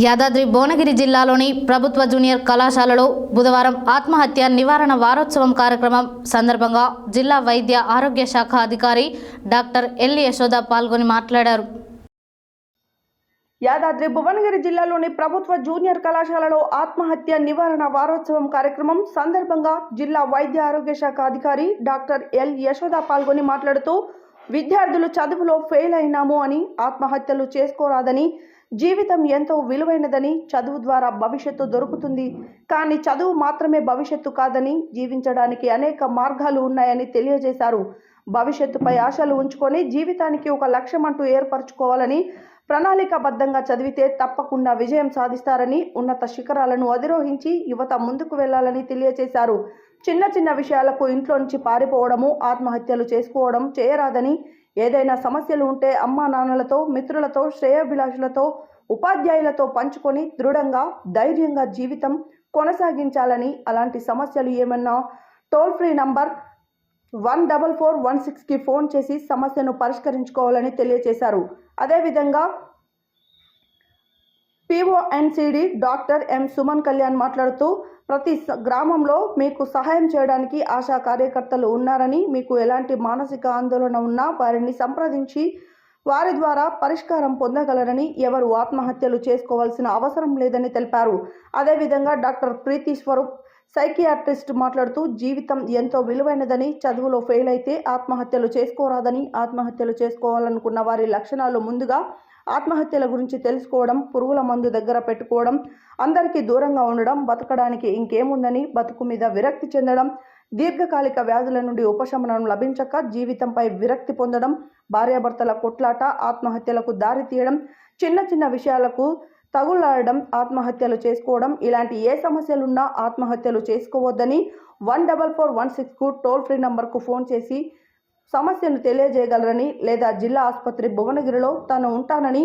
యాదాద్రి భువనగిరి జిల్లాలోని ప్రభుత్వ జూనియర్ కళాశాలలో బుధవారం ఆత్మహత్య నివారణ వారోత్సవం కార్యక్రమం సందర్భంగా జిల్లా వైద్య ఆరోగ్య శాఖ అధికారి డాక్టర్ ఎల్ యశోద పాల్గొని మాట్లాడారు. యాదాద్రి భువనగిరి జిల్లాలోని ప్రభుత్వ జూనియర్ కళాశాలలో ఆత్మహత్య నివారణ వారోత్సవం కార్యక్రమం సందర్భంగా జిల్లా వైద్య ఆరోగ్య శాఖ అధికారి డాక్టర్ ఎల్ యశోద పాల్గొని మాట్లాడుతూ విద్యార్థులు చదువులో ఫెయిల్ అయినాము అని ఆత్మహత్యలు చేసుకోరాదని, జీవితం ఎంతో విలువైనదని, చదువు ద్వారా భవిష్యత్తు దొరుకుతుంది, కానీ చదువు మాత్రమే భవిష్యత్తు కాదని, జీవించడానికి అనేక మార్గాలు ఉన్నాయని తెలియజేశారు. భవిష్యత్తుపై ఆశలు ఉంచుకొని జీవితానికి ఒక లక్ష్యం అంటూ ఏర్పరచుకోవాలని, ప్రణాళికాబద్ధంగా చదివితే తప్పకుండా విజయం సాధిస్తారని, ఉన్నత శిఖరాలను అధిరోహించి యువత ముందుకు వెళ్లాలని తెలియజేశారు. చిన్న చిన్న విషయాలకు ఇంట్లో నుంచి పారిపోవడము, ఆత్మహత్యలు చేసుకోవడం చేయరాదని, ఏదైనా సమస్యలు ఉంటే అమ్మా నాన్నలతో, మిత్రులతో, శ్రేయోభిలాషులతో, ఉపాధ్యాయులతో పంచుకొని దృఢంగా, ధైర్యంగా జీవితం కొనసాగించాలని, అలాంటి సమస్యలు ఏమన్నా టోల్ ఫ్రీ నంబర్ 14416కి ఫోన్ చేసి సమస్యను పరిష్కరించుకోవాలని తెలియజేశారు. అదేవిధంగా PONCD doctor M Suman Kalyan మాట్లాడుతూ ప్రతి గ్రామంలో మీకు సహాయం చేయడానికి ఆశా కార్యకర్తలు ఉన్నారని, మీకు ఎలాంటి మానసిక ఆందోళన ఉన్నా వారిని సంప్రదించి వారి ద్వారా పరిష్కారం పొందగలరని, ఎవరు ఆత్మహత్యలు చేసుకోవాల్సిన అవసరం లేదని తెలిపారు. అదేవిధంగా డాక్టర్ ప్రీతి స్వరూప్ సైకియాట్రిస్ట్ మాట్లాడుతూ జీవితం ఎంతో విలువైనదని, చదువులో ఫెయిల్ అయితే ఆత్మహత్యలు చేసుకోరాదని, ఆత్మహత్యలు చేసుకోవాలనుకున్న వారి లక్షణాలు ముందుగా ఆత్మహత్యల గురించి తెలుసుకోవడం, పురుగుల మందు దగ్గర పెట్టుకోవడం, అందరికీ దూరంగా ఉండడం, బతకడానికి ఇంకేముందని బతుకు మీద విరక్తి చెందడం, దీర్ఘకాలిక వ్యాధుల నుండి ఉపశమనం లభించక జీవితంపై విరక్తి పొందడం, భార్యాభర్తల కొట్లాట ఆత్మహత్యలకు దారి తీయడం, చిన్న చిన్న విషయాలకు తగులాడడం, ఆత్మహత్యలు చేసుకోవడం, ఇలాంటి ఏ సమస్యలున్నా ఆత్మహత్యలు చేసుకోవద్దని 14416కు టోల్ ఫ్రీ నంబర్కు ఫోన్ చేసి సమస్యను తెలియజేయగలరని, లేదా జిల్లా ఆసుపత్రి భువనగిరిలో తాను ఉంటానని,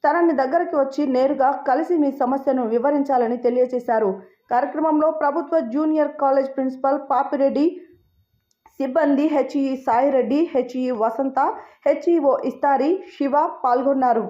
తనని దగ్గరికి వచ్చి నేరుగా కలిసి మీ సమస్యను వివరించాలని తెలియజేశారు. కార్యక్రమంలో ప్రభుత్వ జూనియర్ కాలేజ్ ప్రిన్సిపల్ పాపిరెడ్డి, సిబ్బంది HE Sai Reddy, HE Vasantha, HEO Istari, Shiva పాల్గొన్నారు.